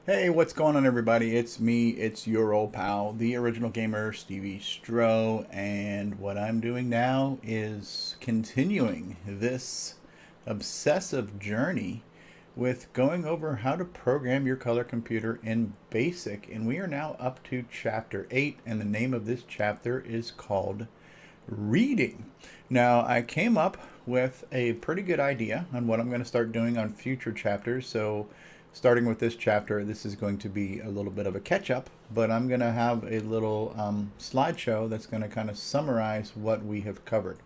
Hey, what's going on, everybody? It's me, it's your old pal, the original gamer, StevieStrow, and what I'm doing now is continuing this obsessive journey with going over how to program your color computer in BASIC, and we are now up to Chapter 8, and the name of this chapter is called Reading. Now, I came up with a pretty good idea on what I'm going to start doing on future chapters, so starting with this chapter, this is going to be a little bit of a catch-up, but I'm going to have a little slideshow that's going to kind of summarize what we have covered.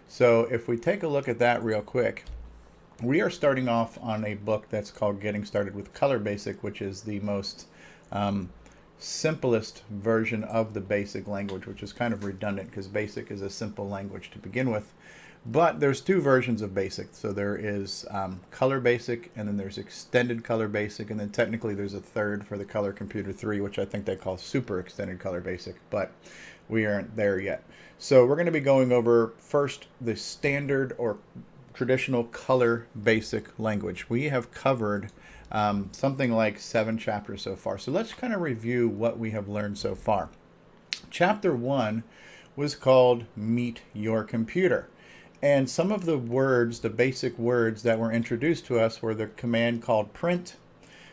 So if we take a look at that real quick, we are starting off on a book that's called Getting Started with Color Basic, which is the most simplest version of the BASIC language, which is kind of redundant because BASIC is a simple language to begin with. But there's two versions of BASIC. So there is Color Basic, and then there's Extended Color Basic, and then technically there's a third for the Color Computer 3, which I think they call Super Extended Color Basic, but we aren't there yet. So we're going to be going over first the standard or traditional Color Basic language. We have covered something like 7 chapters so far. So let's kind of review what we have learned so far. Chapter 1 was called Meet Your Computer. And some of the words, the basic words that were introduced to us were the command called print,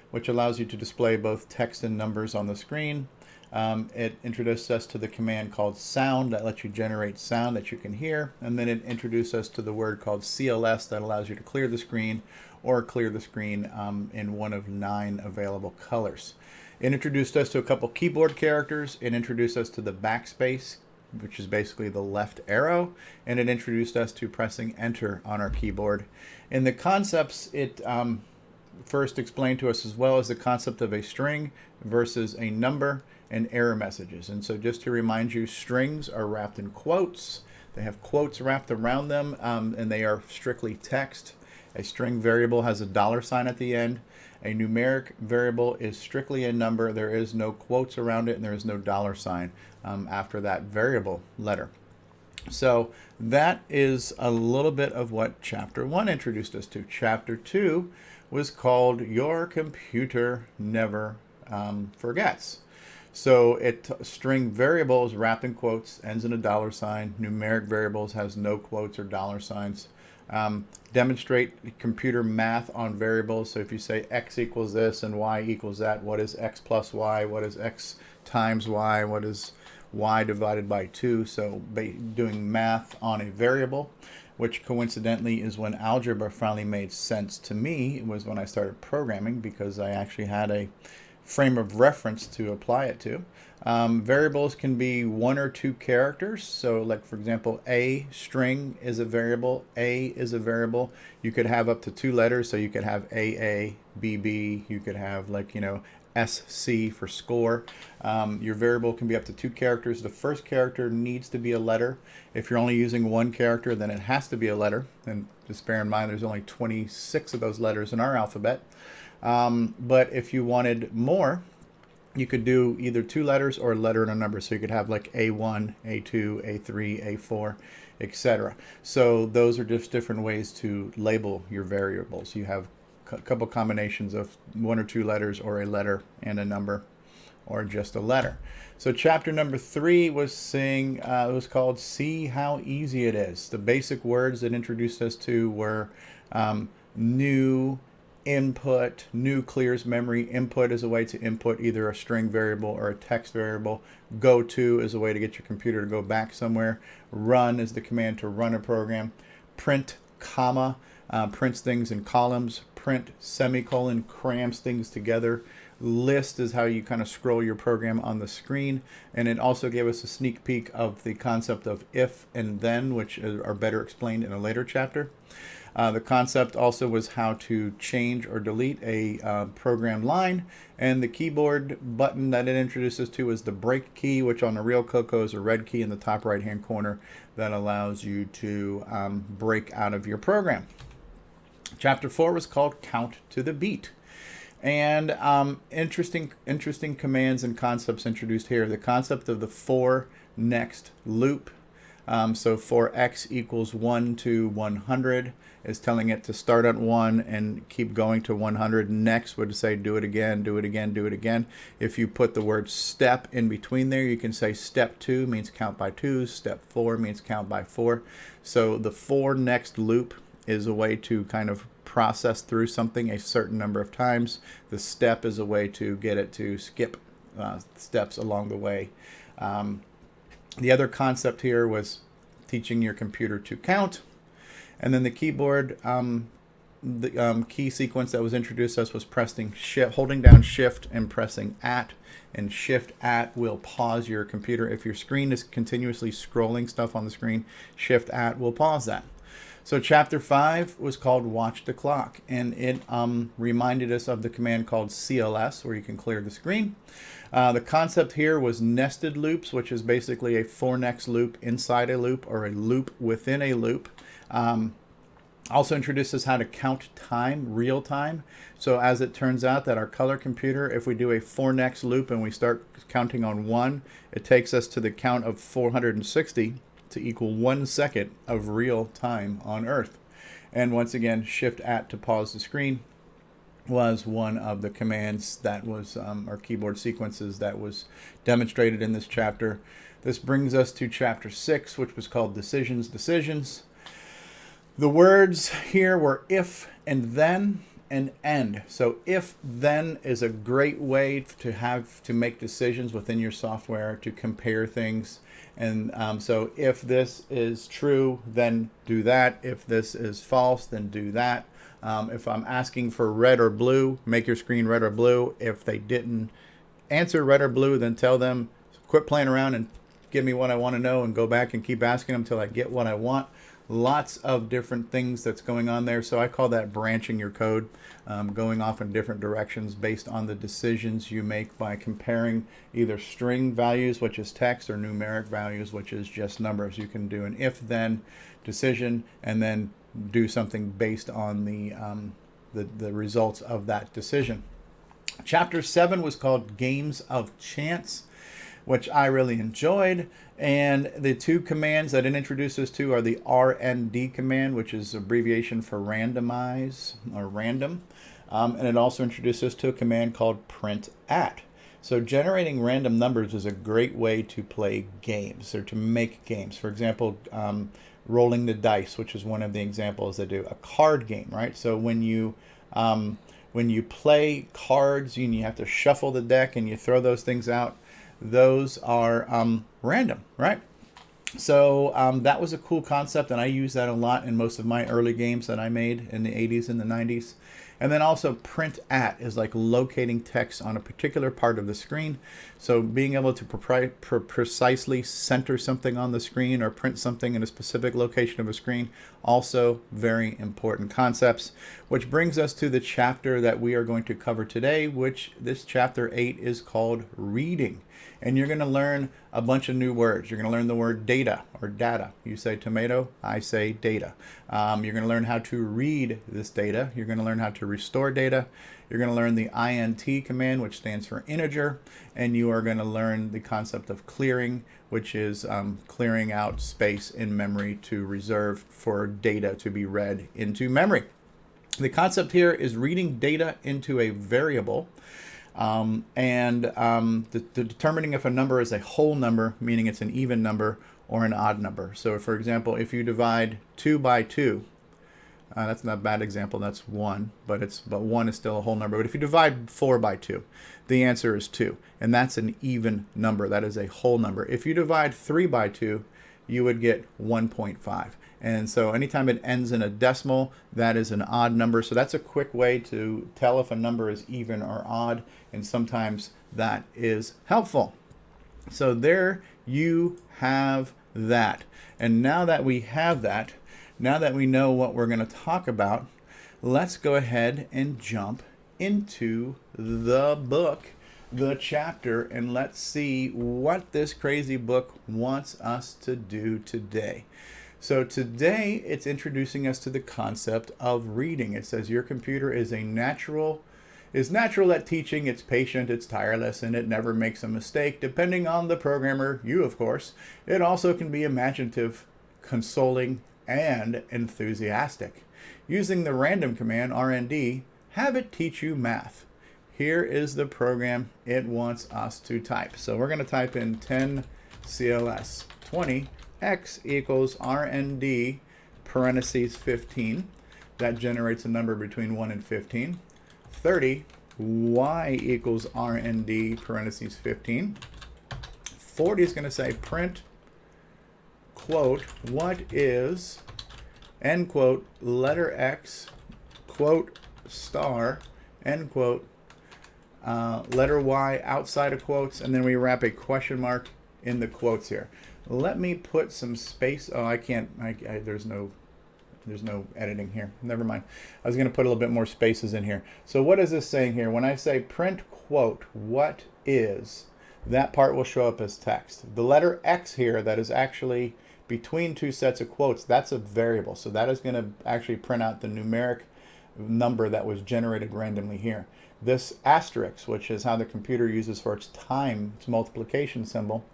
which allows you to display both text and numbers on the screen. It introduced us to the command called sound that lets you generate sound that you can hear. And then it introduced us to the word called CLS that allows you to clear the screen or clear the screen in one of 9 available colors. It introduced us to a couple keyboard characters. It introduced us to the backspace, which is basically the left arrow, and it introduced us to pressing enter on our keyboard. In the concepts, it first explained to us as well as the concept of a string versus a number and error messages. And so just to remind you, strings are wrapped in quotes. They have quotes wrapped around them, and they are strictly text. A string variable has a $sign at the end. A numeric variable is strictly a number. There is no quotes around it, and there is no $sign after that variable letter. So that is a little bit of what Chapter 1 introduced us to. Chapter 2 was called Your Computer Never Forgets. So string variables wrapped in quotes ends in a $sign. Numeric variables has no quotes or $signs. Demonstrate computer math on variables. So if you say x equals this and y equals that, what is x plus y? What is x times y? What is y divided by 2? So doing math on a variable, which coincidentally is when algebra finally made sense to me. It was when I started programming because I actually had a frame of reference to apply it to. Variables can be 1 or 2 characters. So like, for example, a string is a variable. A is a variable. You could have up to 2 letters. So you could have AA, BB. You could have, like, SC for score. Your variable can be up to 2 characters. The first character needs to be a letter. If you're only using 1 character, then it has to be a letter. And just bear in mind, there's only 26 of those letters in our alphabet. But if you wanted more, you could do either 2 letters or a letter and a number. So you could have like A1, A2, A3, A4, etc. So those are just different ways to label your variables. You have a couple combinations of 1 or 2 letters or a letter and a number or just a letter. So chapter number 3 was it was called See How Easy It Is. The basic words that introduced us to were new, input. New clears memory. Input is a way to input either a string variable or a text variable. Go to is a way to get your computer to go back somewhere. Run is the command to run a program. Print, comma, prints things in columns. Print, semicolon, crams things together. List is how you kind of scroll your program on the screen. And it also gave us a sneak peek of the concept of if and then, which are better explained in a later chapter. The concept also was how to change or delete a program line. And the keyboard button that it introduced us to is the break key, which on the real Coco is a red key in the top right-hand corner that allows you to break out of your program. Chapter 4 was called Count to the Beat. And interesting commands and concepts introduced here. The concept of the for next loop. So for x equals 1 to 100, is telling it to start at 1 and keep going to 100. Next would say do it again, do it again, do it again. If you put the word step in between there, you can say step 2 means count by 2, step 4 means count by 4. So the 4 next loop is a way to kind of process through something a certain number of times. The step is a way to get it to skip steps along the way. The other concept here was teaching your computer to count. And then the keyboard, key sequence that was introduced to us was pressing shift, holding down shift and pressing at. And shift at will pause your computer. If your screen is continuously scrolling stuff on the screen, shift at will pause that. So chapter 5 was called Watch the Clock, and it reminded us of the command called CLS, where you can clear the screen. The concept here was nested loops, which is basically a 4 next loop inside a loop or a loop within a loop. Also introduces how to count time, real time. So as it turns out that our color computer, if we do a 4 next loop and we start counting on 1, it takes us to the count of 460 to equal 1 second of real time on Earth. And once again, shift at to pause the screen was one of the commands that was, or keyboard sequences that was demonstrated in this chapter. This brings us to chapter 6, which was called Decisions. The words here were if and then and end. So if then is a great way to have to make decisions within your software, to compare things. And so if this is true, then do that. If this is false, then do that. If I'm asking for red or blue, make your screen red or blue. If they didn't answer red or blue, then tell them, quit playing around and give me what I want to know, and go back and keep asking them until I get what I want. Lots of different things that's going on there. So I call that branching your code, going off in different directions based on the decisions you make by comparing either string values, which is text, or numeric values, which is just numbers. You can do an if-then decision and then do something based on the results of that decision. Chapter 7 was called Games of Chance, which I really enjoyed. And the 2 commands that it introduces to are the RND command, which is abbreviation for randomize or random. And it also introduces to a command called print at. So generating random numbers is a great way to play games or to make games. For example, rolling the dice, which is one of the examples they do. A card game, right? So when you play cards, you have to shuffle the deck and you throw those things out. Those are random, right? So that was a cool concept, and I use that a lot in most of my early games that I made in the 80s and the 90s. And then also print at is like locating text on a particular part of the screen. So being able to precisely center something on the screen or print something in a specific location of a screen, also very important concepts. Which brings us to the chapter that we are going to cover today, which this chapter 8 is called Reading. And you're going to learn a bunch of new words. You're going to learn the word data or data. You say tomato, I say data. You're going to learn how to read this data. You're going to learn how to restore data. You're going to learn the INT command, which stands for integer. And you are going to learn the concept of clearing, which is clearing out space in memory to reserve for data to be read into memory. The concept here is reading data into a variable. Determining if a number is a whole number, meaning it's an even number, or an odd number. So for example, if you divide 2 by 2, that's not a bad example, that's 1, but 1 is still a whole number. But if you divide 4 by 2, the answer is 2, and that's an even number. That is a whole number. If you divide 3 by 2, you would get 1.5. And so anytime it ends in a decimal, that is an odd number. So that's a quick way to tell if a number is even or odd, and sometimes that is helpful. So there you have that. And now that we have that, now that we know what we're going to talk about, let's go ahead and jump into the book, the chapter, and let's see what this crazy book wants us to do today. So today it's introducing us to the concept of reading. It says your computer is natural at teaching, it's patient, it's tireless, and it never makes a mistake. Depending on the programmer, you of course, it also can be imaginative, consoling, and enthusiastic. Using the random command, rnd, have it teach you math. Here is the program it wants us to type. So we're going to type in 10 CLS 20 x equals rnd parentheses 15. That generates a number between 1 and 15. 30 y equals rnd parentheses 15. 40 is going to say print quote what is end quote letter x quote star end quote letter y outside of quotes, and then we wrap a question mark in the quotes here. Let me put some space. Oh, I can't. There's no editing here. Never mind. I was going to put a little bit more spaces in here. So what is this saying here? When I say print quote what is, that part will show up as text. The letter X here that is actually between two sets of quotes, that's a variable. So that is going to actually print out the numeric number that was generated randomly here. This asterisk, which is how the computer uses for its multiplication symbol,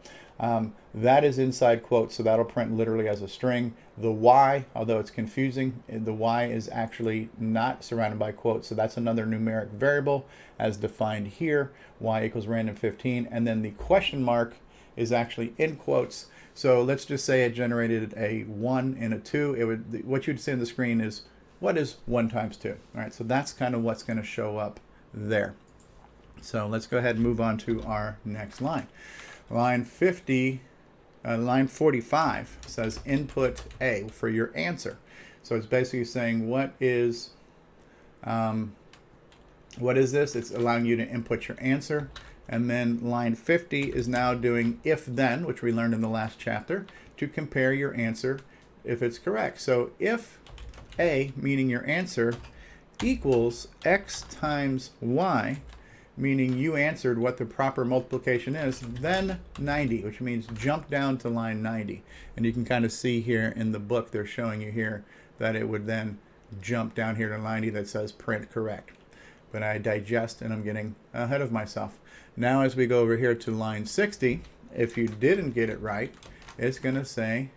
that is inside quotes, so that'll print literally as a string. The Y, although it's confusing, the Y is actually not surrounded by quotes, so that's another numeric variable as defined here, Y equals random 15, and then the question mark is actually in quotes. So let's just say it generated a 1 and a 2. What you'd see on the screen is, what is 1 times 2? All right, so that's kind of what's going to show up there. So let's go ahead and move on to our next line. Line 45 says input A for your answer. So it's basically saying what is this? It's allowing you to input your answer. And then line 50 is now doing if then, which we learned in the last chapter, to compare your answer if it's correct. So if A, meaning your answer, equals x times y, meaning you answered what the proper multiplication is, then 90, which means jump down to line 90. And you can kind of see here in the book, they're showing you here that it would then jump down here to 90 that says print correct. But I digest and I'm getting ahead of myself. Now as we go over here to line 60, if you didn't get it right, it's going to say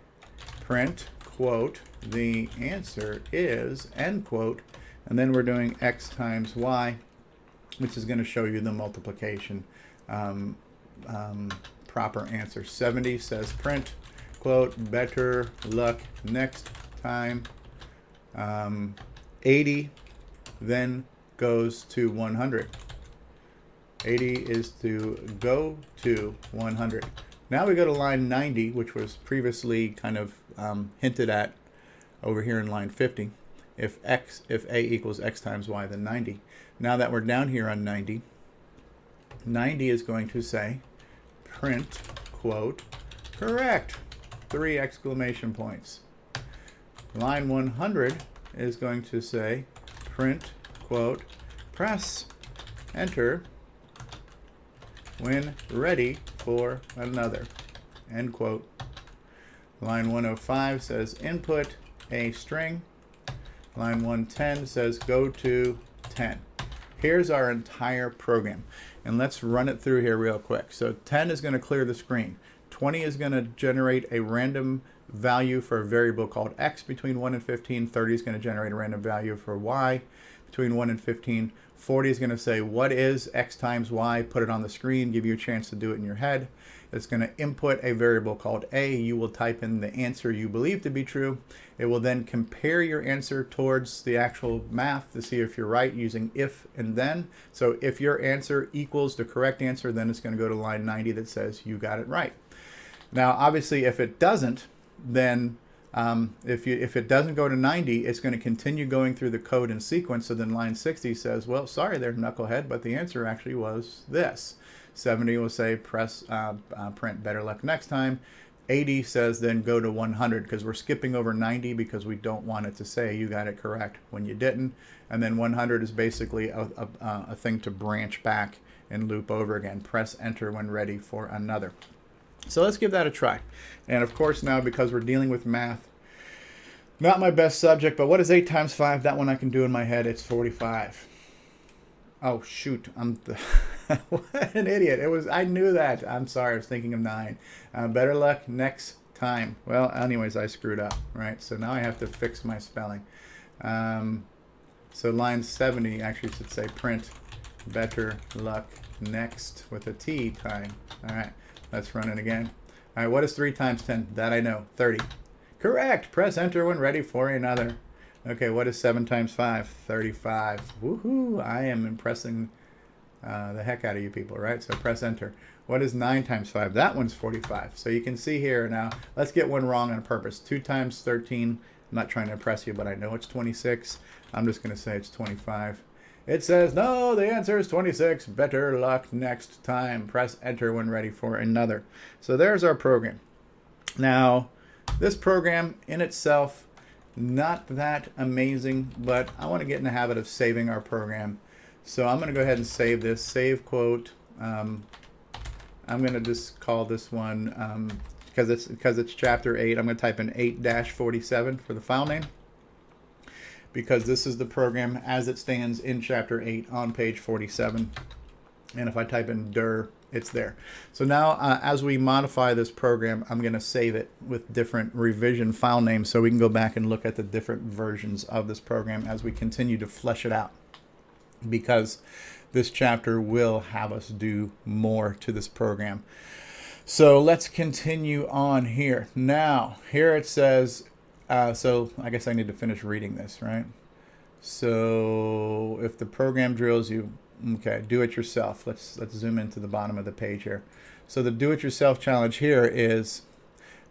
print quote the answer is end quote, and then we're doing x times y, which is going to show you the multiplication proper answer. 70 says print quote better luck next time. 80 then goes to 100. 80 is to go to 100. Now we go to line 90, which was previously kind of hinted at over here in line 50. If A equals x times y, then 90. Now that we're down here on 90, 90 is going to say print quote correct, 3 exclamation points. Line 100 is going to say print quote press enter when ready for another, end quote. Line 105 says input a string. Line 110 says go to 10. Here's our entire program, and let's run it through here real quick. So 10 is going to clear the screen. 20 is going to generate a random value for a variable called x between 1 and 15. 30 is going to generate a random value for y between 1 and 15. 40 is going to say what is x times y, put it on the screen, give you a chance to do it in your head. It's going to input a variable called a. You will type in the answer you believe to be true. It will then compare your answer towards the actual math to see if you're right using if and then. So if your answer equals the correct answer, then it's going to go to line 90 that says you got it right. Now obviously if it doesn't, then if it doesn't go to 90, it's going to continue going through the code in sequence. So then line 60 says, well, sorry there, knucklehead, but the answer actually was this. 70 will say print better luck next time. 80 says then go to 100, because we're skipping over 90 because we don't want it to say you got it correct when you didn't. And then 100 is basically a thing to branch back and loop over again. Press enter when ready for another. So let's give that a try. And of course now, because we're dealing with math, not my best subject, but what is 8 times 5? That one I can do in my head. It's 45. Oh shoot, what an idiot. I knew that. I'm sorry, I was thinking of 9. Better luck next time. Well, anyways, I screwed up, right? So now I have to fix my spelling. So line 70 actually should say print better luck next with a T time. All right, let's run it again. All right, what is 3 times 10? That I know, 30. Correct. Press enter when ready for another. Okay, what is 7 times 5? 35. Woohoo! I am impressing the heck out of you people, right? So press enter. What is 9 times 5? That one's 45. So you can see here now, let's get one wrong on purpose. 2 times 13. I'm not trying to impress you, but I know it's 26. I'm just going to say it's 25. It says, no, the answer is 26. Better luck next time. Press enter when ready for another. So there's our program. Now, this program in itself, not that amazing, but I want to get in the habit of saving our program. So I'm going to go ahead and save this. Save quote. I'm going to just call this one, because it's chapter 8, I'm going to type in 8-47 for the file name, because this is the program as it stands in chapter 8 on page 47. And if I type in dir, it's there. So now as we modify this program, I'm going to save it with different revision file names so we can go back and look at the different versions of this program as we continue to flesh it out, because this chapter will have us do more to this program. So let's continue on here. Now, here it says, so I guess I need to finish reading this, right? So if the program drills you, okay, do it yourself. Let's zoom into the bottom of the page here. So the do it yourself challenge here is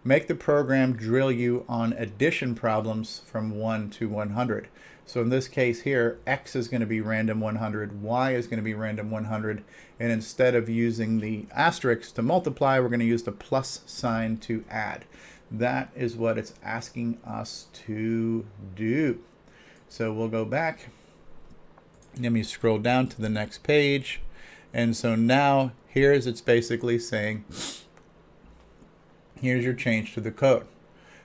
make the program drill you on addition problems from 1 to 100. So in this case here, X is going to be random 100, Y is going to be random 100, and instead of using the asterisk to multiply, we're going to use the plus sign to add. That is what it's asking us to do. So we'll go back. Let me scroll down to the next page. And so now here's it's basically saying, here's your change to the code.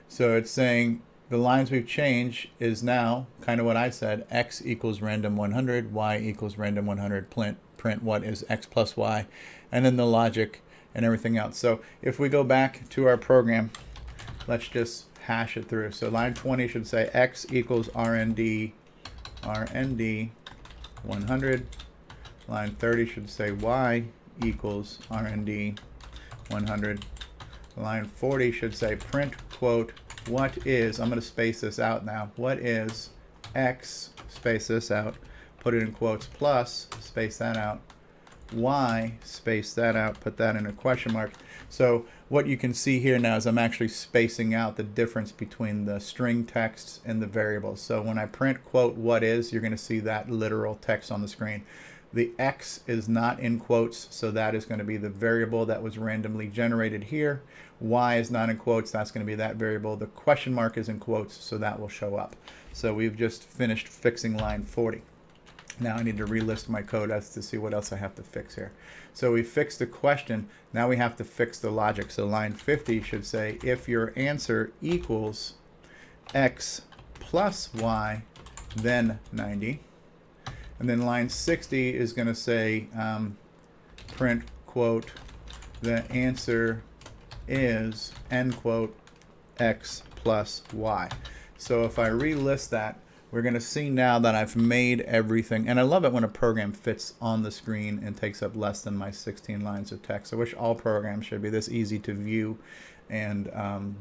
So it's saying the lines we've changed is now kind of what I said, X equals random 100, Y equals random 100, print what is X plus Y, and then the logic and everything else. So if we go back to our program, let's just hash it through. So line 20 should say X equals RND 100. Line 30 should say Y equals RND 100. Line 40 should say print quote what is, I'm going to space this out now, what is X, space this out, put it in quotes, plus, space that out, Y, space that out, put that in a question mark. So what you can see here now is I'm actually spacing out the difference between the string texts and the variables. So when I print quote what is, you're going to see that literal text on the screen. The X is not in quotes, so that is going to be the variable that was randomly generated here. Y is not in quotes, that's going to be that variable. The question mark is in quotes, so that will show up. So we've just finished fixing line 40. Now I need to relist my code as to see what else I have to fix here. So we fixed the question, now we have to fix the logic. So line 50 should say if your answer equals X plus Y, then 90. And then line 60 is going to say print quote the answer is end quote X plus Y. So if I relist that, we're going to see now that I've made everything. And I love it when a program fits on the screen and takes up less than my 16 lines of text. I wish all programs should be this easy to view and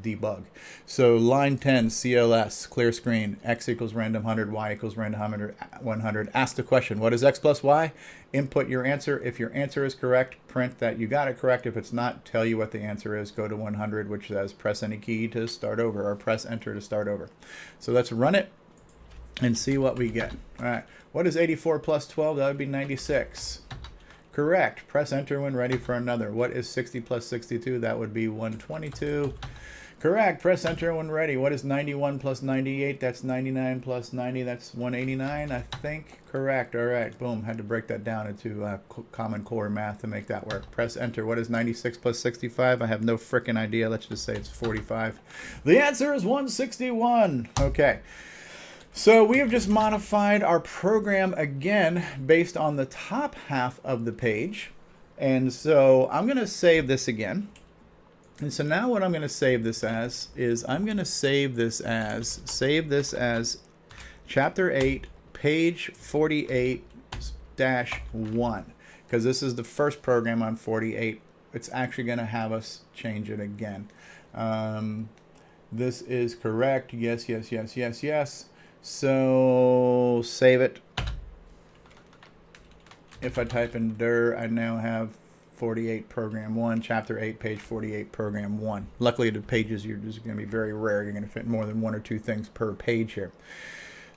debug. So line 10, CLS, clear screen, X equals random 100, Y equals random 100. Ask the question, what is X plus Y? Input your answer. If your answer is correct, print that you got it correct. If it's not, tell you what the answer is. Go to 100, which says press any key to start over, or press enter to start over. So let's run it and see what we get. All right, what is 84 plus 12? That would be 96. Correct. Press enter when ready for another. What is 60 plus 62? That would be 122. Correct. Press enter when ready. What is 91 plus 98? That's 99 plus 90. That's 189, I think. Correct. All right. Boom. Had to break that down into Common Core math to make that work. Press enter. What is 96 plus 65? I have no frickin' idea. Let's just say it's 45. The answer is 161. Okay. So we have just modified our program again based on the top half of the page. And so I'm going to save this again. And so now what I'm going to save this as is I'm going to save this as chapter 8, page 48-1, because this is the first program on 48. It's actually going to have us change it again. This is correct. Yes, yes, yes, yes, yes. So save it. If I type in dir, I now have 48 program 1, chapter 8, page 48, program 1. Luckily, the pages are just going to be very rare. You're going to fit more than 1 or 2 things per page here.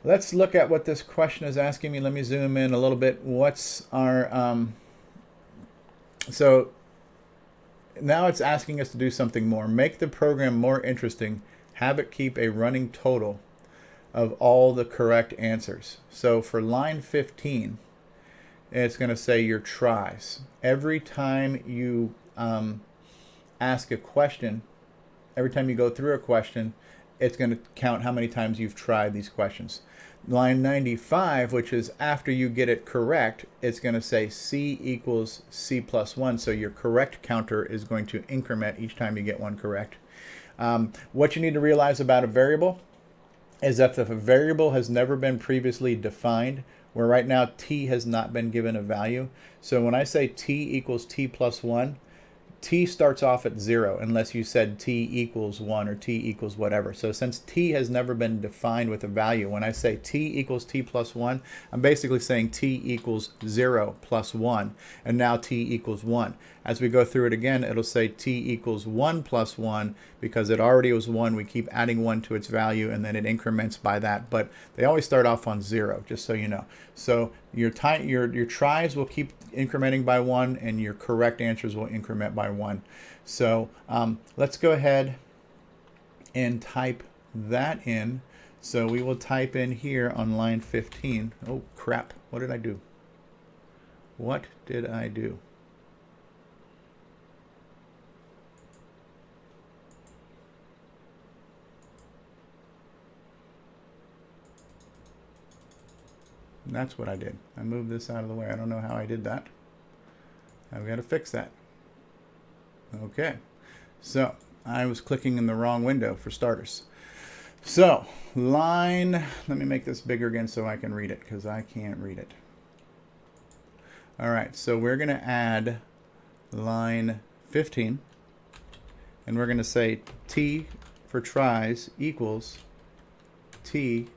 Let's look at what this question is asking me. Let me zoom in a little bit. What's our so now it's asking us to do something more. Make the program more interesting. Have it keep a running total of all the correct answers. So for line 15, it's going to say your tries. Every time you ask a question, every time you go through a question, it's going to count how many times you've tried these questions. Line 95, which is after you get it correct, it's going to say C equals C plus 1. So your correct counter is going to increment each time you get one correct. What you need to realize about a variable is that if a variable has never been previously defined, where right now t has not been given a value. So when I say t equals t plus 1, t starts off at 0 unless you said t equals 1 or t equals whatever. So since t has never been defined with a value, when I say t equals t plus 1, I'm basically saying t equals 0 plus 1, and now t equals 1. As we go through it again, it'll say t equals 1 plus 1 because it already was 1. We keep adding 1 to its value, and then it increments by that. But they always start off on 0, just so you know. So your tries will keep incrementing by 1, and your correct answers will increment by 1. So let's go ahead and type that in. So we will type in here on line 15. Oh, crap. What did I do? What did I do? That's what I did. I moved this out of the way. I don't know how I did that. I've got to fix that. Okay. So I was clicking in the wrong window for starters. So line, let me make this bigger again so I can read it because I can't read it. All right. So we're going to add line 15 and we're going to say t for tries equals t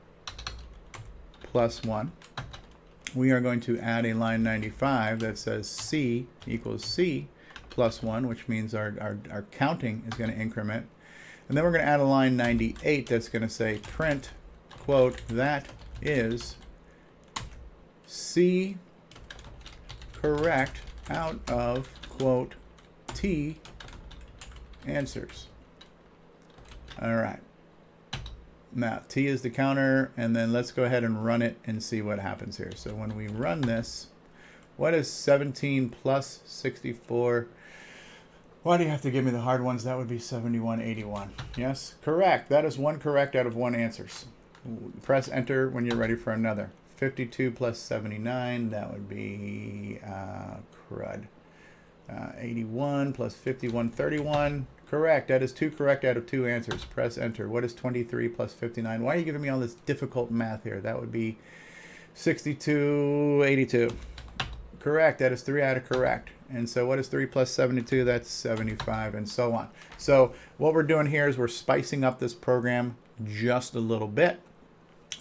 plus 1. We are going to add a line 95 that says C equals C plus 1, which means our counting is going to increment. And then we're going to add a line 98 that's going to say print, quote, that is C correct out of, quote, T answers. All right. Now, T is the counter, and then let's go ahead and run it and see what happens here. So when we run this, what is 17 plus 64? Why do you have to give me the hard ones? That would be 7181. Yes, correct. That is 1 correct out of 1 answers. Press enter when you're ready for another. 52 plus 79, that would be, 81 plus 51, 31. Correct. That is 2 correct out of 2 answers. Press enter. What is 23 plus 59? Why are you giving me all this difficult math here? That would be 62, 82. Correct. That is 3 out of correct. And so what is 3 plus 72? That's 75, and so on. So what we're doing here is we're spicing up this program just a little bit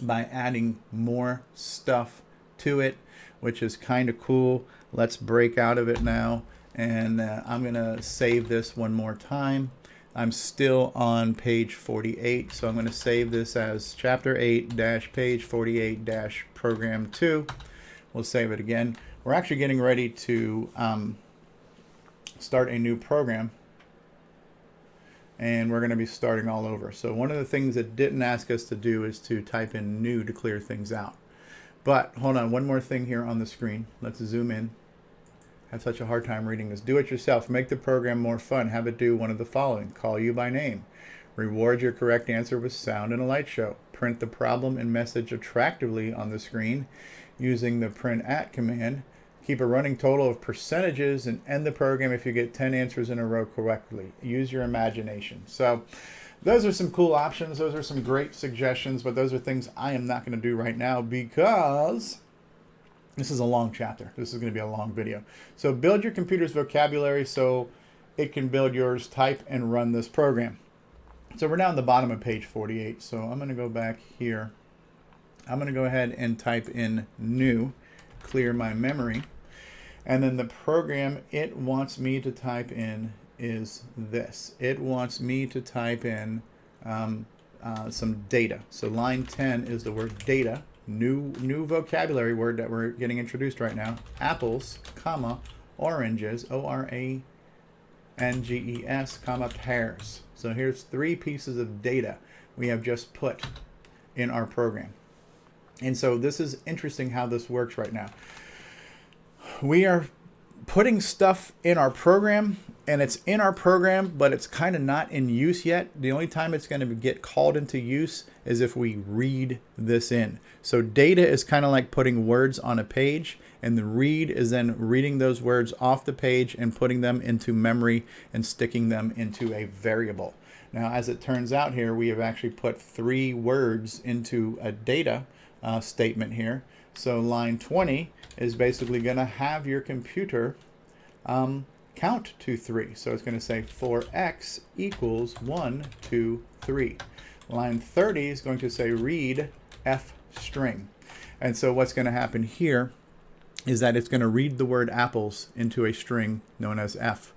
by adding more stuff to it, which is kind of cool. Let's break out of it now. And I'm going to save this one more time. I'm still on page 48, so I'm going to save this as chapter 8 dash page 48 dash program 2. We'll save it again. We're actually getting ready to start a new program, and we're going to be starting all over. So one of the things that didn't ask us to do is to type in new to clear things out. But hold on, one more thing here on the screen. Let's zoom in. I have such a hard time reading this. Do it yourself. Make the program more fun. Have it do one of the following. Call you by name. Reward your correct answer with sound and a light show. Print the problem and message attractively on the screen using the print at command. Keep a running total of percentages and end the program if you get 10 answers in a row correctly. Use your imagination. So those are some cool options. Those are some great suggestions, but those are things I am not going to do right now because this is a long chapter. This is going to be a long video. So build your computer's vocabulary so it can build yours. Type and run this program. So we're down the bottom of page 48. So I'm going to go back here. I'm going to go ahead and type in new, clear my memory. And then the program it wants me to type in is this. It wants me to type in some data. So line 10 is the word data. New vocabulary word that we're getting introduced right now. Apples, comma, oranges, O-R-A-N-G-E-S, comma, pears. So here's 3 pieces of data we have just put in our program. And so this is interesting how this works right now. We are putting stuff in our program, and it's in our program, but it's kind of not in use yet. The only time it's going to get called into use is if we read this in. So data is kind of like putting words on a page, and the read is then reading those words off the page and putting them into memory and sticking them into a variable. Now, as it turns out here, we have actually put 3 words into a data statement here. So line 20 is basically going to have your computer count to 3. So it's going to say for x equals 1, 2, 3. Line 30 is going to say read f string. And so what's going to happen here is that it's going to read the word apples into a string known as f.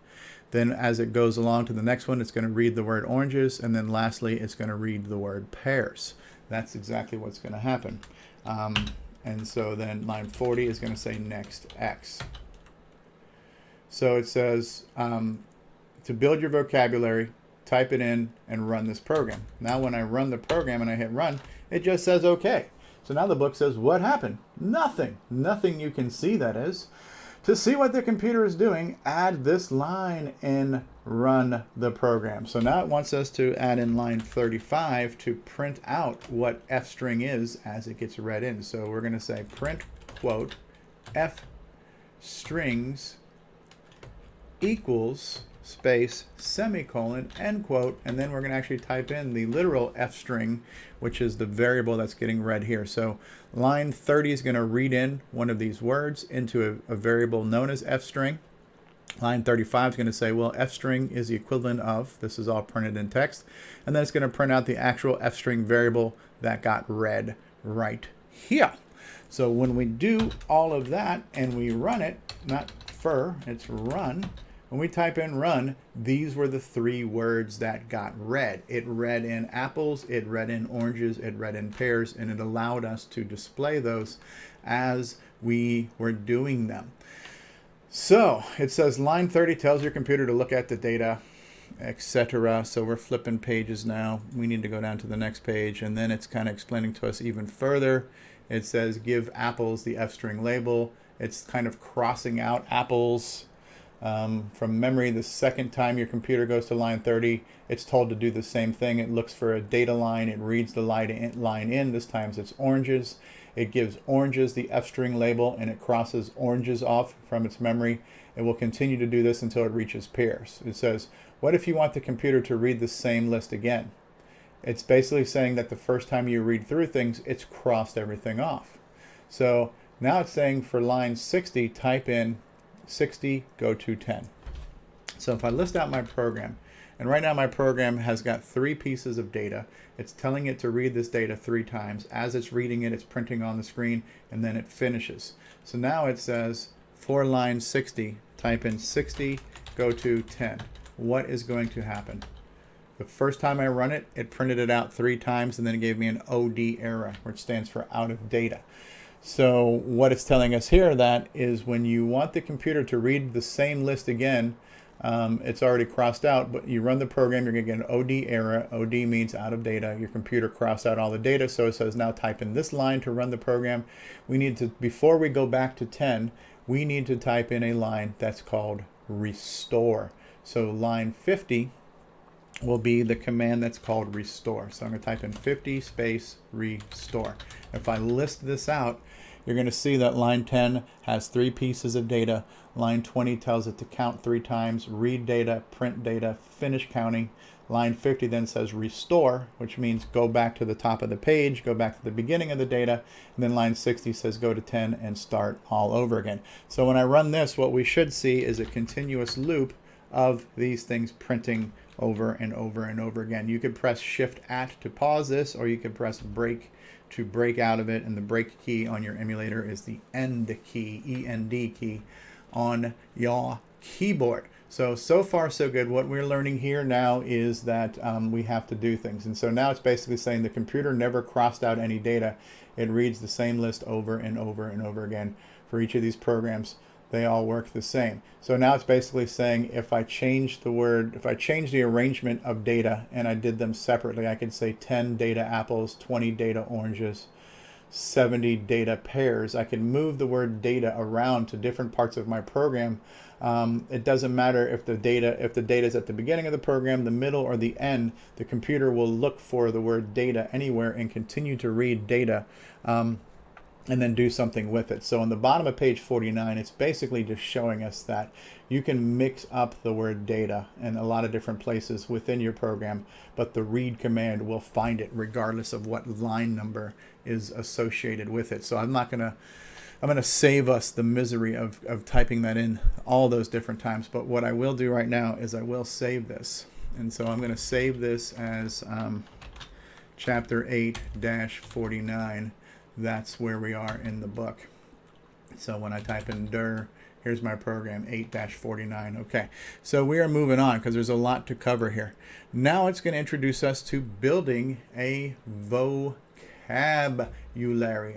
Then as it goes along to the next one, it's going to read the word oranges. And then lastly, it's going to read the word pears. That's exactly what's going to happen. And so then line 40 is going to say next x. So it says to build your vocabulary, type it in and run this program. Now when I run the program and I hit run, it just says okay. So now the book says what happened? Nothing. Nothing you can see, that is. To see what the computer is doing, add this line and run the program. So now it wants us to add in line 35 to print out what f string is as it gets read in. So we're going to say print quote f strings equals space semicolon end quote, and then we're going to actually type in the literal f string, which is the variable that's getting read here. So line 30 is going to read in one of these words into a variable known as f string. Line 35 is going to say, well, f string is the equivalent of, this is all printed in text, and then it's going to print out the actual f string variable that got read right here. So when we do all of that and we run it, not fur, it's run. When we type in run, these were the 3 words that got read. It read in apples, it read in oranges, it read in pears, and it allowed us to display those as we were doing them. So it says line 30 tells your computer to look at the data, etc. So we're flipping pages now. We need to go down to the next page, and then it's kind of explaining to us even further. It says give apples the f string label. It's kind of crossing out apples from memory. The second time your computer goes to line 30, it's told to do the same thing. It looks for a data line. It reads the line in. This time it's oranges. It gives oranges the f string label, and it crosses oranges off from its memory. It will continue to do this until it reaches pears. It says, what if you want the computer to read the same list again? It's basically saying that the first time you read through things, it's crossed everything off. So now it's saying for line 60, type in 60, go to 10. So if I list out my program, and right now my program has got 3 pieces of data. It's telling it to read this data 3 times. As it's reading it, it's printing on the screen, and then it finishes. So now it says for line 60, type in 60, go to 10. What is going to happen? The first time I run it, it printed it out 3 times, and then it gave me an OD error, which stands for out of data. So what it's telling us here that is when you want the computer to read the same list again, it's already crossed out, but you run the program, you're going to get an OD error. OD means out of data. Your computer crossed out all the data, so it says now type in this line to run the program. We need to, before we go back to 10, we need to type in a line that's called restore. So line 50 will be the command that's called restore. So I'm going to type in 50 space restore. If I list this out, you're going to see that line 10 has 3 pieces of data. Line 20 tells it to count 3 times, read data, print data, finish counting. Line 50 then says restore, which means go back to the top of the page, go back to the beginning of the data. And then line 60 says go to 10 and start all over again. So when I run this, what we should see is a continuous loop of these things printing over and over and over again. You could press Shift At to pause this, or you could press break to break out of it. And the break key on your emulator is the end key, END key on your keyboard. So far so good. What we're learning here now is that we have to do things. And so now it's basically saying the computer never crossed out any data. It reads the same list over and over and over again for each of these programs. They all work the same. So now it's basically saying if I change the word, if I change the arrangement of data and I did them separately, I could say 10 data apples, 20 data oranges, 70 data pears. I can move the word data around to different parts of my program. It doesn't matter if the data is at the beginning of the program, the middle, or the end. The computer will look for the word data anywhere and continue to read data and then do something with it. So on the bottom of page 49, it's basically just showing us that you can mix up the word data in a lot of different places within your program, but the read command will find it regardless of what line number is associated with it. So I'm gonna save us the misery of typing that in all those different times. But what I will do right now is I will save this. And so I'm gonna save this as chapter 8-49. That's where we are in the book. So when I type in dir, here's my program, 8-49. Okay, so we are moving on because there's a lot to cover here. Now it's going to introduce us to building a vocabulary.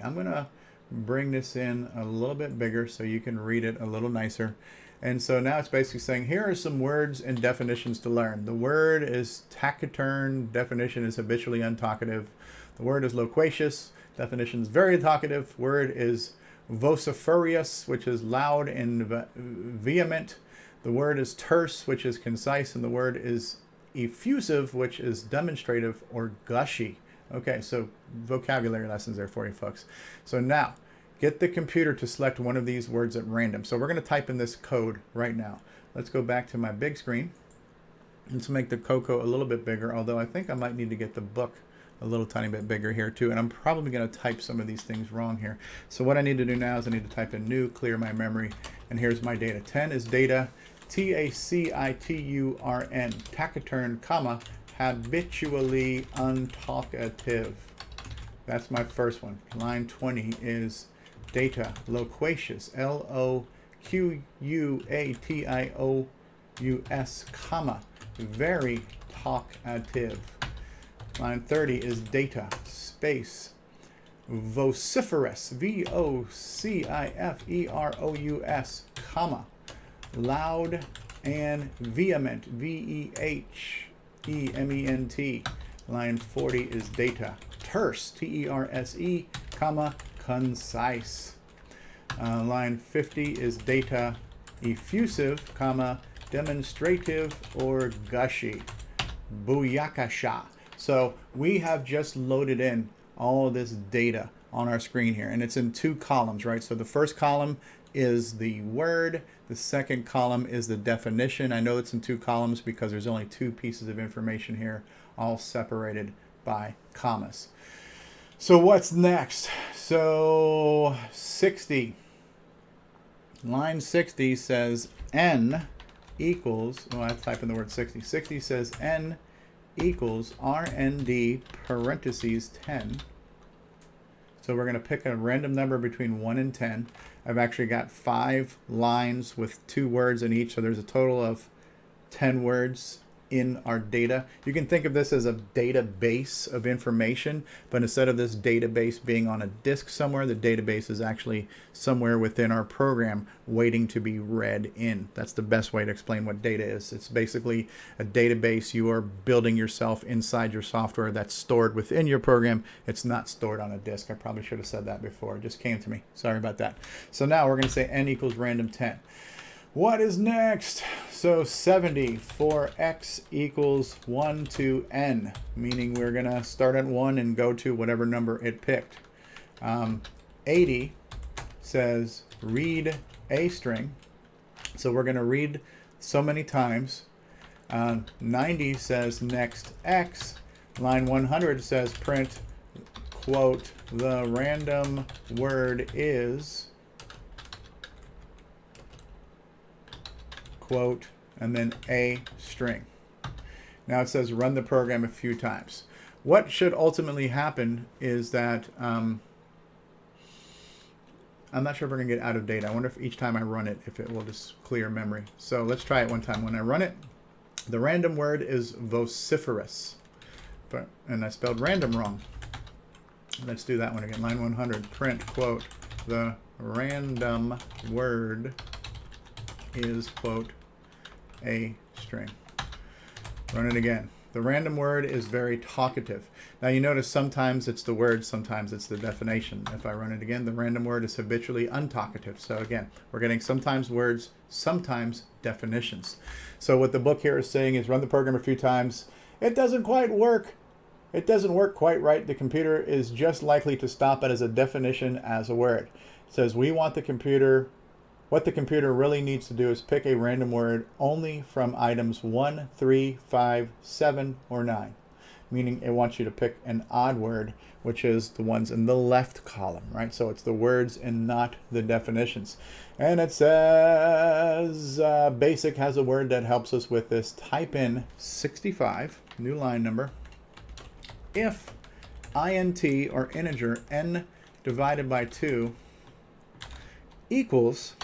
I'm going to bring this in a little bit bigger so you can read it a little nicer. And so now it's basically saying, here are some words and definitions to learn. The word is taciturn. Definition is habitually untalkative. The word is loquacious. Definition is very talkative. Word is vociferous, which is loud and vehement. The word is terse, which is concise. And the word is effusive, which is demonstrative or gushy. Okay, so vocabulary lessons there for you folks. So now, get the computer to select one of these words at random. So we're going to type in this code right now. Let's go back to my big screen. Let's make the Coco a little bit bigger, although I think I might need to get the book a little tiny bit bigger here too. And I'm probably going to type some of these things wrong here. So what I need to do now is I need to type in new, clear my memory. And here's my data. 10 is data, T-A-C-I-T-U-R-N, taciturn, comma, habitually untalkative. That's my first one. Line 20 is data, loquacious, L-O-Q-U-A-T-I-O-U-S, comma, very talkative. Line 30 is data, space, vociferous, V-O-C-I-F-E-R-O-U-S, comma, loud and vehement, V-E-H-E-M-E-N-T. Line 40 is data, terse, T-E-R-S-E, comma, concise. Line 50 is data, effusive, comma, demonstrative or gushy, booyakasha. So we have just loaded in all of this data on our screen here, and it's in two columns, right? So the first column is the word, the second column is the definition. I know it's in two columns because there's only two pieces of information here, all separated by commas. So what's next? So 60. Line 60 says n equals, well, I type in the word 60. 60 says n equals RND parentheses 10. So we're going to pick a random number between 1 and 10. I've actually got 5 lines with 2 words in each, so there's a total of 10 words in our data. You can think of this as a database of information, but instead of this database being on a disk somewhere, the database is actually somewhere within our program waiting to be read in. That's the best way to explain what data is. It's basically a database you are building yourself inside your software that's stored within your program. It's not stored on a disk. I probably should have said that before. It just came to me. Sorry about that. So now we're going to say n equals random 10. What is next? So 70 for x equals 1 to n, meaning we're going to start at 1 and go to whatever number it picked. 80 says read a string. So we're going to read so many times 90 says next X. Line 100 says print, quote, the random word is, quote, and then a string. Now it says run the program a few times. What should ultimately happen is that, I'm not sure if we're going to get out of date. I wonder if each time I run it, if it will just clear memory. So let's try it one time. When I run it, the random word is vociferous. And I spelled random wrong. Let's do that one again. Line 100, print, quote, the random word is, quote, a string. Run it again. The random word is very talkative. Now you notice sometimes it's the word, sometimes it's the definition. If I run it again, the random word is habitually untalkative. So again, we're getting sometimes words, sometimes definitions. So what the book here is saying is run the program a few times. It doesn't quite work. It doesn't work quite right. The computer is just likely to stop it as a definition as a word. It says we want the computer, what the computer really needs to do is pick a random word only from items 1, 3, 5, 7, or 9. Meaning it wants you to pick an odd word, which is the ones in the left column, right? So it's the words and not the definitions. And it says BASIC has a word that helps us with this. Type in 65, new line number, if int or integer n divided by 2 equals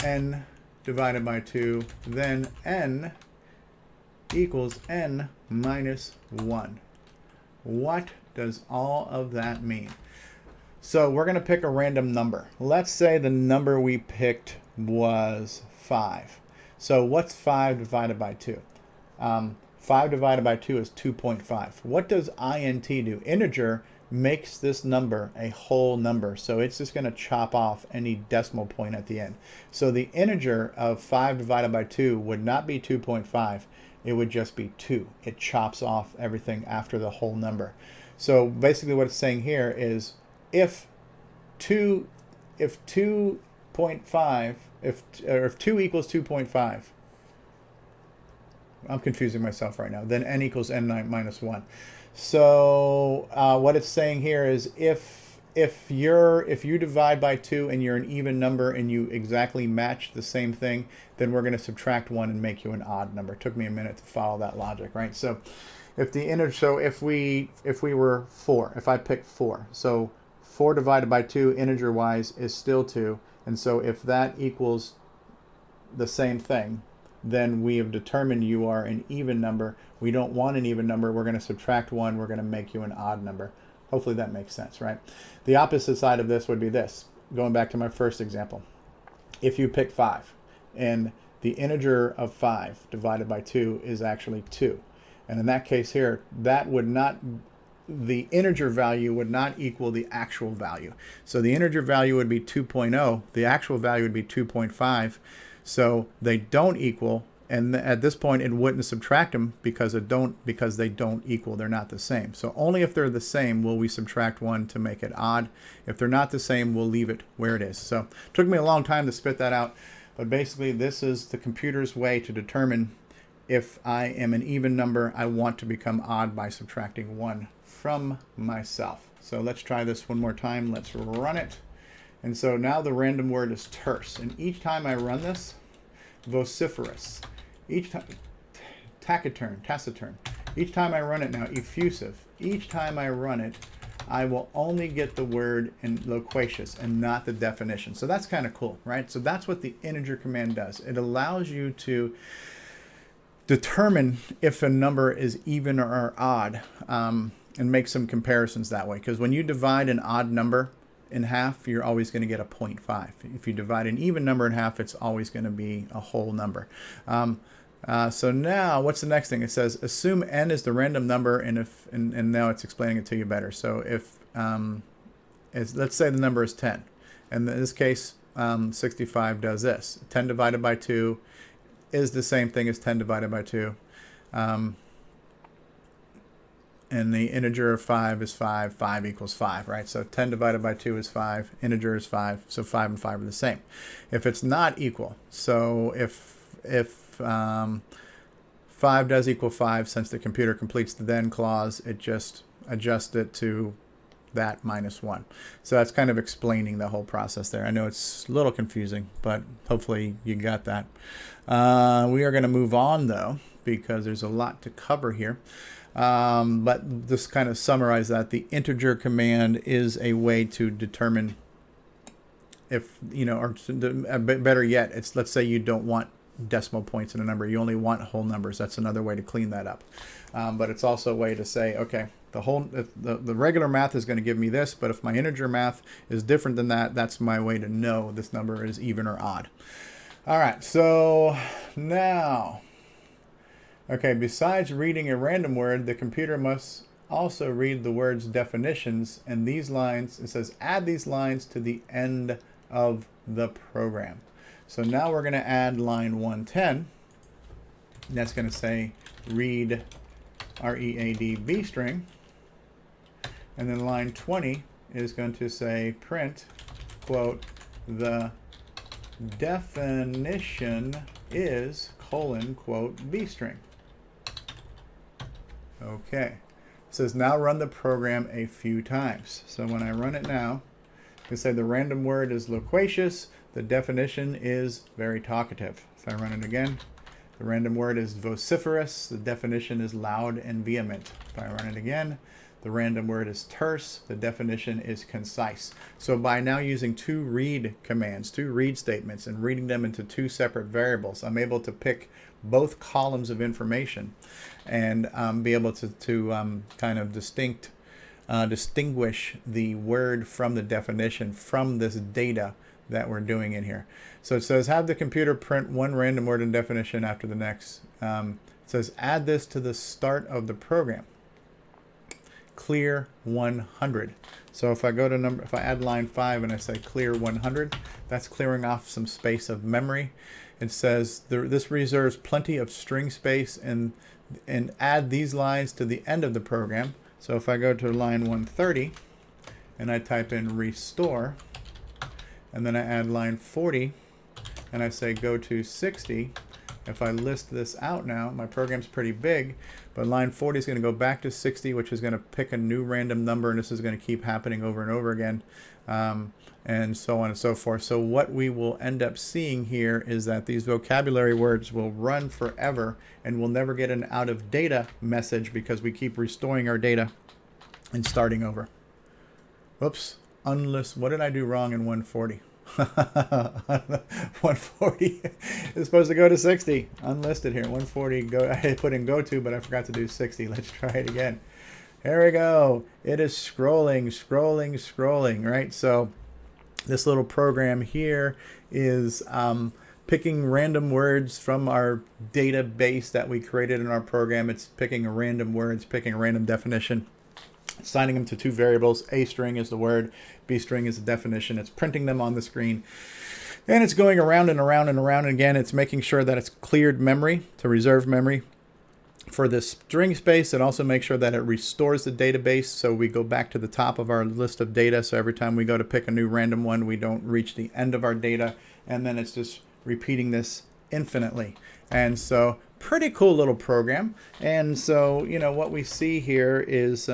n divided by 2, then n equals n minus 1. What does all of that mean? So we're going to pick a random number. Let's say the number we picked was 5. So what's 5 divided by 2? 5 divided by 2 is 2.5. What does int do? Integer makes this number a whole number. So it's just going to chop off any decimal point at the end. So the integer of 5 divided by 2 would not be 2.5. It would just be 2. It chops off everything after the whole number. So basically what it's saying here is if 2 equals 2.5, I'm confusing myself right now, then n equals n minus 1. So what it's saying here is if you divide by 2 and you're an even number and you exactly match the same thing, then we're going to subtract 1 and make you an odd number. It took me a minute to follow that logic, right? So if the integer, so if we were 4, if I picked 4, so 4 divided by 2 integer wise is still 2, and so if that equals the same thing, then we have determined you are an even number. We don't want an even number. We're going to subtract 1. We're going to make you an odd number. Hopefully that makes sense, right? The opposite side of this would be this. Going back to my first example. If you pick 5 and the integer of 5 divided by 2 is actually 2. And in that case here, that would not, the integer value would not equal the actual value. So the integer value would be 2.0. The actual value would be 2.5. So they don't equal, and at this point it wouldn't subtract them because they don't equal. They're not the same. So only if they're the same will we subtract 1 to make it odd. If they're not the same, we'll leave it where it is. So it took me a long time to spit that out, but basically this is the computer's way to determine if I am an even number. I want to become odd by subtracting 1 from myself. So let's try this one more time. Let's run it. And so now the random word is terse. And each time I run this, vociferous. Each time, taciturn. Each time I run it now, effusive. Each time I run it, I will only get the word in loquacious and not the definition. So that's kind of cool, right? So that's what the integer command does. It allows you to determine if a number is even or odd, and make some comparisons that way. Because when you divide an odd number in half, you're always going to get a 0.5. If you divide an even number in half, it's always going to be a whole number. So now, what's the next thing? It says assume n is the random number, and now it's explaining it to you better. So if let's say the number is 10, and in this case 65 does this. 10 divided by 2 is the same thing as 10 divided by 2. And the integer of 5 is 5. 5 equals 5, right? So 10 divided by 2 is 5. Integer is 5. So 5 and 5 are the same. If it's not equal, so if 5 does equal 5, since the computer completes the then clause, it just adjusts it to that minus 1. So that's kind of explaining the whole process there. I know it's a little confusing, but hopefully you got that. We are going to move on, though, because there's a lot to cover here. But just kind of summarize that. The integer command is a way to determine if, or better yet, it's, let's say you don't want decimal points in a number. You only want whole numbers. That's another way to clean that up. But it's also a way to say, okay, the regular math is going to give me this, but if my integer math is different than that, that's my way to know this number is even or odd. All right, so now, okay, besides reading a random word, the computer must also read the word's definitions, and these lines, it says add these lines to the end of the program. So now we're going to add line 110. That's going to say read R-E-A-D-B string. And then line 20 is going to say print, quote, the definition is, colon, quote, B string. Okay. It says now run the program a few times. So when I run it now, I can say the random word is loquacious. The definition is very talkative. If I run it again, the random word is vociferous. The definition is loud and vehement. If I run it again, the random word is terse. The definition is concise. So by now using two read commands, two read statements, and reading them into two separate variables, I'm able to pick both columns of information and be able to kind of distinguish the word from the definition from this data that we're doing in here. So it says have the computer print one random word and definition after the next. It says add this to the start of the program. Clear 100. So if I go to if I add line 5 and I say clear 100, that's clearing off some space of memory. It says this reserves plenty of string space and add these lines to the end of the program. So if I go to line 130 and I type in restore, and then I add line 40 and I say go to 60, if I list this out now, my program's pretty big, but line 40 is going to go back to 60, which is going to pick a new random number, and this is going to keep happening over and over again, and so on and so forth. So what we will end up seeing here is that these vocabulary words will run forever, and we'll never get an out of data message because we keep restoring our data and starting over. Oops, unlist. What did I do wrong in 140? 140 is supposed to go to 60. Unlisted here. 140 go. I put in go to, but I forgot to do 60. Let's try it again. Here we go. It is scrolling, scrolling, scrolling, right? So this little program here is picking random words from our database that we created in our program. It's picking a random words, picking a random definition, assigning them to two variables. A string is the word, B string is the definition. It's printing them on the screen, and it's going around and around and around. And again, it's making sure that it's cleared memory to reserve memory for this string space. It also makes sure that it restores the database, so we go back to the top of our list of data. So every time we go to pick a new random one, we don't reach the end of our data, and then it's just repeating this infinitely. And so pretty cool little program. And so, what we see here is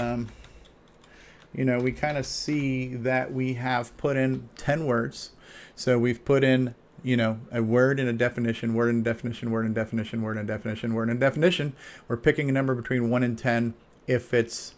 we kind of see that we have put in 10 words. So we've put in, a word and a definition, word and definition, word and definition, word and definition, word and definition. We're picking a number between 1 and 10. If it's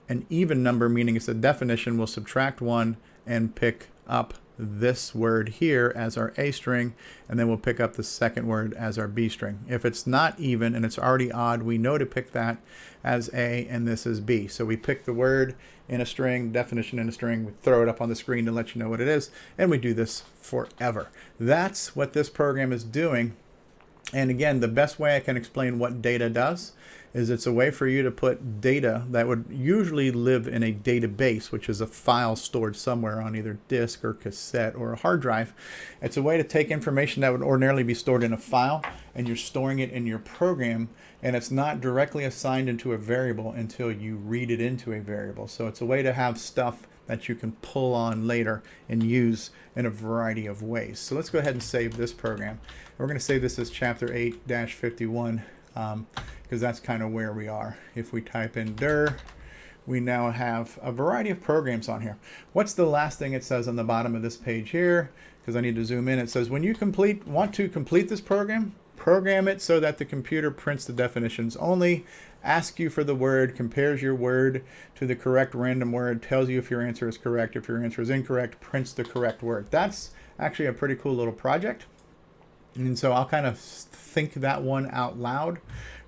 an even number, meaning it's a definition, we'll subtract 1 and pick up this word here as our A string, and then we'll pick up the second word as our B string. If it's not even and it's already odd, we know to pick that as A and this is B. So we pick the word in a string, definition in a string, we throw it up on the screen to let you know what it is, and we do this forever. That's what this program is doing. And again, the best way I can explain what data does is it's a way for you to put data that would usually live in a database, which is a file stored somewhere on either disk or cassette or a hard drive. It's a way to take information that would ordinarily be stored in a file, and you're storing it in your program, and it's not directly assigned into a variable until you read it into a variable. So it's a way to have stuff that you can pull on later and use in a variety of ways. So let's go ahead and save this program. We're going to save this as chapter 8-51 because that's kind of where we are. If we type in dir, we now have a variety of programs on here. What's the last thing it says on the bottom of this page here? Because I need to zoom in. It says when you want to complete this program, program it so that the computer prints the definitions only, asks you for the word, compares your word to the correct random word, tells you if your answer is correct. If your answer is incorrect, prints the correct word. That's actually a pretty cool little project. And so I'll kind of think that one out loud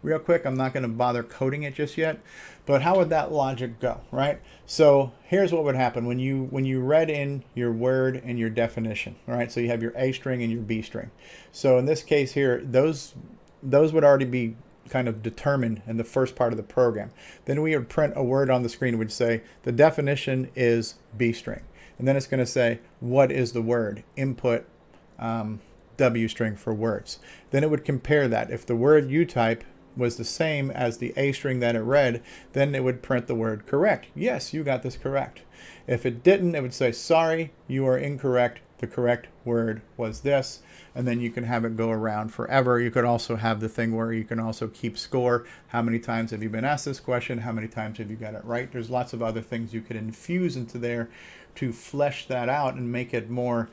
real quick. I'm not going to bother coding it just yet. But how would that logic go, right? So here's what would happen when you read in your word and your definition, all right? So you have your A string and your B string. So in this case here, those would already be kind of determined in the first part of the program. Then we would print a word on the screen. It would say the definition is B string. And then it's going to say, what is the word? Input W string for words. Then it would compare that. If the word you type was the same as the A string that it read, then it would print the word correct. Yes, you got this correct. If it didn't, it would say, sorry, you are incorrect. The correct word was this. And then you can have it go around forever. You could also have the thing where you can also keep score. How many times have you been asked this question? How many times have you got it right? There's lots of other things you could infuse into there to flesh that out and make it more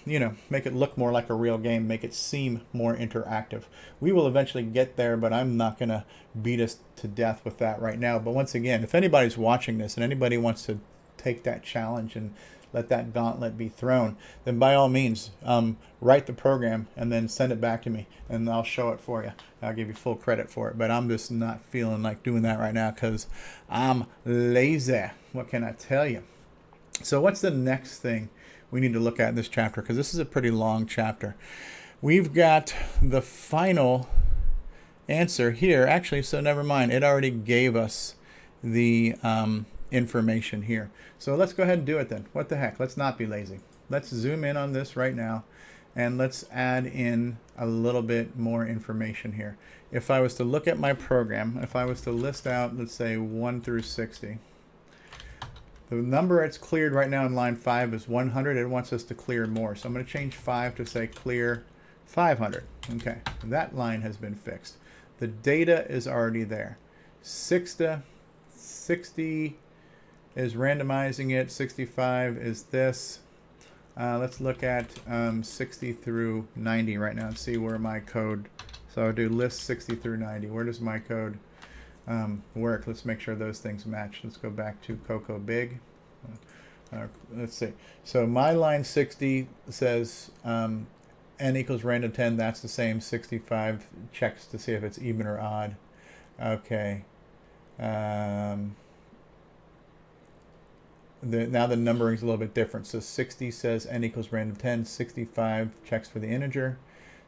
make it look more like a real game, make it seem more interactive. We will eventually get there, but I'm not going to beat us to death with that right now. But once again, if anybody's watching this and anybody wants to take that challenge and let that gauntlet be thrown, then by all means, write the program and then send it back to me and I'll show it for you. I'll give you full credit for it, but I'm just not feeling like doing that right now because I'm lazy. What can I tell you? So what's the next thing we need to look at in this chapter? Because this is a pretty long chapter. We've got the final answer here. Actually, so never mind. It already gave us the information here. So let's go ahead and do it then. What the heck? Let's not be lazy. Let's zoom in on this right now and let's add in a little bit more information here. If I was to look at my program, if I was to list out, let's say 1 through 60, the number it's cleared right now in line 5 is 100. It wants us to clear more. So I'm going to change 5 to say clear 500. Okay, that line has been fixed. The data is already there. 60 is randomizing it. 65 is this. Let's look at 60 through 90 right now and see where my code. So I'll do list 60 through 90. Where does my code work? Let's make sure those things match. Let's go back to Cocoa Big. Let's see. So my line 60 says n equals random 10. That's the same. 65 checks to see if it's even or odd. Okay. Now the numbering is a little bit different. So 60 says n equals random 10. 65 checks for the integer.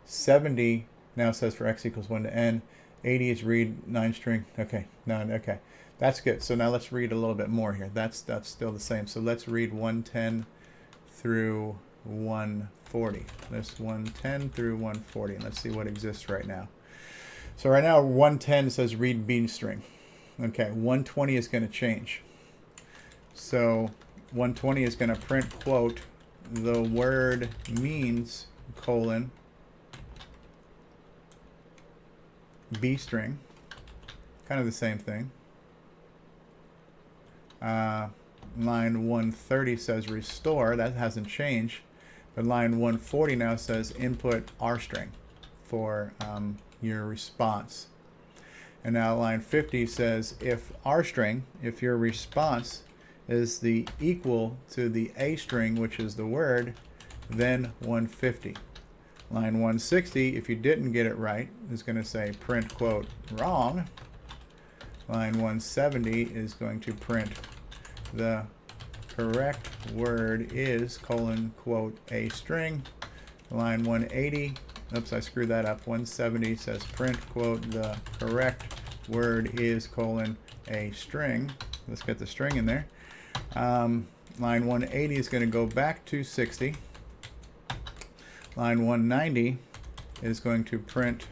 70 now says for x equals 1 to n. 80 is read 9 string. Okay, none. Okay, that's good. So now let's read a little bit more here. That's still the same. So let's read 110 through 140. That's 110 through 140. Let's see what exists right now. So right now 110 says read B string. Okay, 120 is going to change. So 120 is going to print quote the word means colon B string, kind of the same thing. Line 130 says restore, that hasn't changed, but line 140 now says input R string for your response. And now line 50 says if R string, if your response is the equal to the A string, which is the word, then 150. Line 160, if you didn't get it right, is going to say print quote wrong. Line 170 is going to print the correct word is colon quote A string. Line 180, oops, I screwed that up. 170 says print quote the correct word is colon A string. Let's get the string in there. Line 180 is going to go back to 60. Line 190 is going to print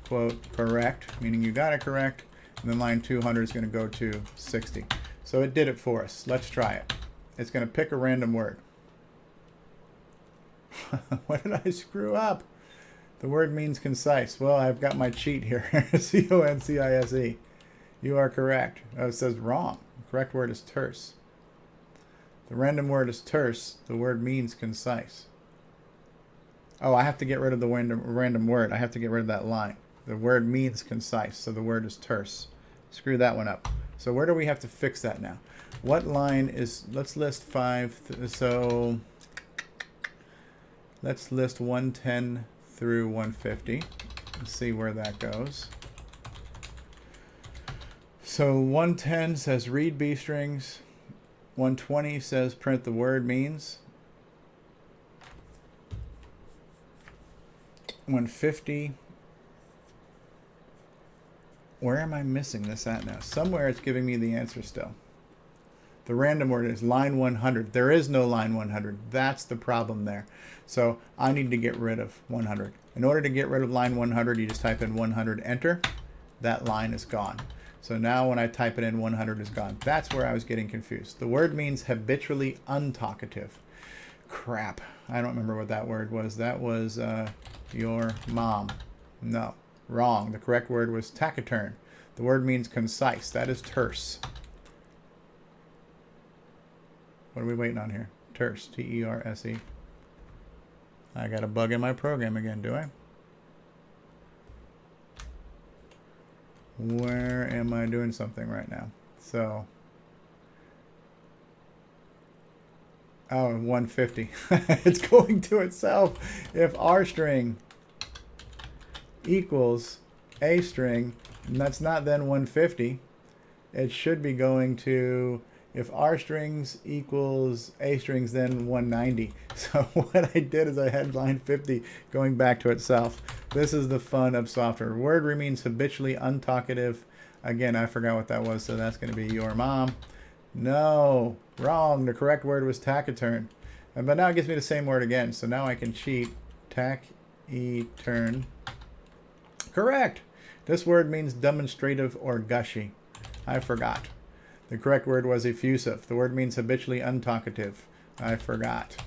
quote correct, meaning you got it correct. And then line 200 is going to go to 60. So it did it for us. Let's try it. It's going to pick a random word. What did I screw up? The word means concise. Well, I've got my cheat here. C-O-N-C-I-S-E. You are correct. Oh, it says wrong. The correct word is terse. The random word is terse. The word means concise. Oh, I have to get rid of the random word. I have to get rid of that line. The word means concise, so the word is terse. Screw that one up. So where do we have to fix that now? What line is, let's list 5, so let's list 110 through 150. Let's see where that goes. So 110 says read B strings. 120 says print the word means. 150. Where am I missing this at now? Somewhere it's giving me the answer still. The random word is line 100. There is no line 100. That's the problem there. So I need to get rid of 100. In order to get rid of line 100, you just type in 100, enter. That line is gone. So now when I type it in, 100 is gone. That's where I was getting confused. The word means habitually untalkative. Crap. I don't remember what that word was. That was your mom. No. Wrong. The correct word was taciturn. The word means concise. That is terse. What are we waiting on here? Terse. T-E-R-S-E. I got a bug in my program again, do I? Where am I doing something right now? So, oh, 150. It's going to itself. If R string equals A string, and that's not then 150, it should be going to, if R strings equals A strings, then 190. So what I did is I had line 50 going back to itself. This is the fun of software. Word means habitually untalkative. Again, I forgot what that was, so that's going to be your mom. No, wrong. The correct word was taciturn. But now it gives me the same word again, so now I can cheat. Taciturn. Correct. This word means demonstrative or gushy. I forgot. The correct word was effusive. The word means habitually untalkative. I forgot.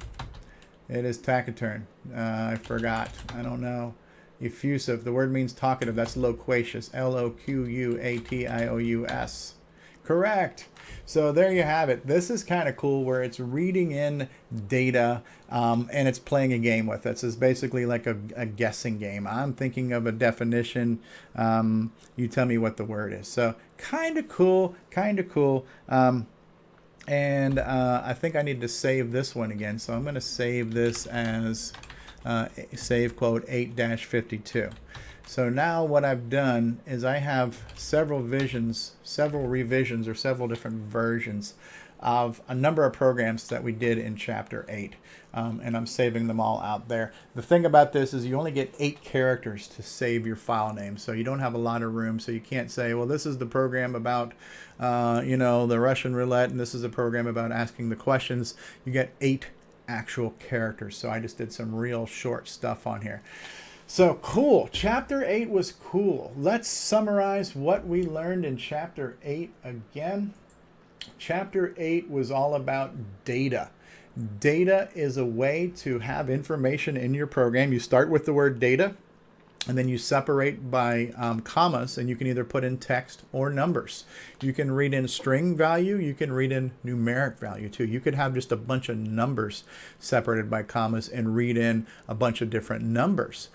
It is taciturn. I forgot. I don't know. Effusive. The word means talkative. That's loquacious. L-O-Q-U-A-T-I-O-U-S. Correct. So there you have it. This is kind of cool where it's reading in data and it's playing a game with it. This is basically like a guessing game. I'm thinking of a definition. You tell me what the word is. So kind of cool, kind of cool. And I think I need to save this one again. So I'm going to save this as save quote 8-52. So now what I've done is I have several revisions, or several different versions of a number of programs that we did in Chapter 8. And I'm saving them all out there. The thing about this is you only get 8 characters to save your file name. So you don't have a lot of room. So you can't say, well, this is the program about, you know, the Russian roulette, and this is a program about asking the questions. You get 8 actual characters. So I just did some real short stuff on here. So cool. Chapter 8 was cool. Let's summarize what we learned in Chapter 8 again. Chapter 8 was all about data. Data is a way to have information in your program. You start with the word data, and then you separate by commas, and you can either put in text or numbers. You can read in string value. You can read in numeric value too. You could have just a bunch of numbers separated by commas and read in a bunch of different numbers.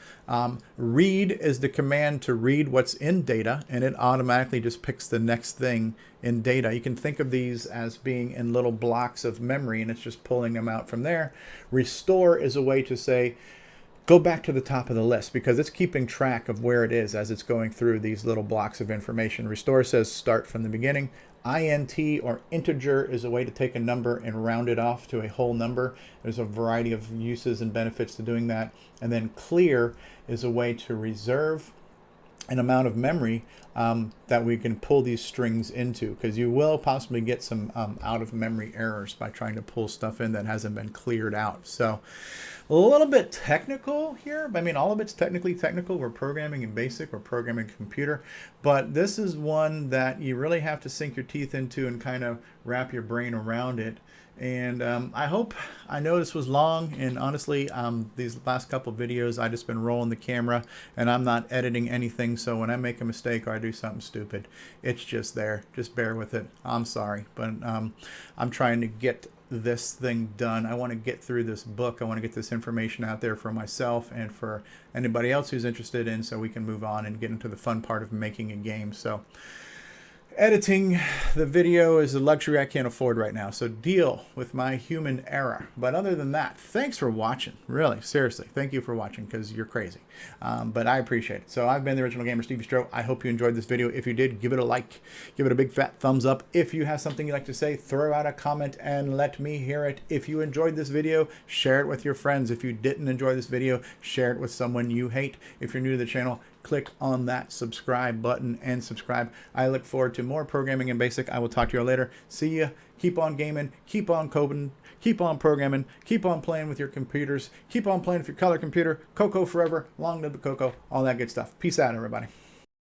Read is the command to read what's in data, and it automatically just picks the next thing in data. You can think of these as being in little blocks of memory, and it's just pulling them out from there. Restore is a way to say, go back to the top of the list, because it's keeping track of where it is as it's going through these little blocks of information. Restore says start from the beginning. INT or integer is a way to take a number and round it off to a whole number. There's a variety of uses and benefits to doing that. And then clear is a way to reserve an amount of memory that we can pull these strings into, because you will possibly get some out of memory errors by trying to pull stuff in that hasn't been cleared out. So a little bit technical here. I mean, all of it's technically technical. We're programming in BASIC, we're programming computer, but this is one that you really have to sink your teeth into and kind of wrap your brain around it. And I know this was long, and honestly, these last couple videos, I just been rolling the camera and I'm not editing anything. So when I make a mistake or I do something stupid, it's just there. Just bear with it. I'm sorry, but I'm trying to get this thing done. I want to get through this book. I want to get this information out there for myself and for anybody else who's interested in, so we can move on and get into the fun part of making a game. So editing the video is a luxury I can't afford right now, so deal with my human error. But other than that, thanks for watching. Really, seriously, thank you for watching, because you're crazy. But I appreciate it. So I've been the original gamer, StevieStrow. I hope you enjoyed this video. If you did, give it a like. Give it a big fat thumbs up. If you have something you'd like to say, throw out a comment and let me hear it. If you enjoyed this video, share it with your friends. If you didn't enjoy this video, share it with someone you hate. If you're new to the channel, click on that subscribe button and subscribe. I look forward to more programming in BASIC. I will talk to you all later. See ya. Keep on gaming. Keep on coding. Keep on programming. Keep on playing with your computers. Keep on playing with your color computer. Cocoa forever. Long live the Cocoa. All that good stuff. Peace out, everybody.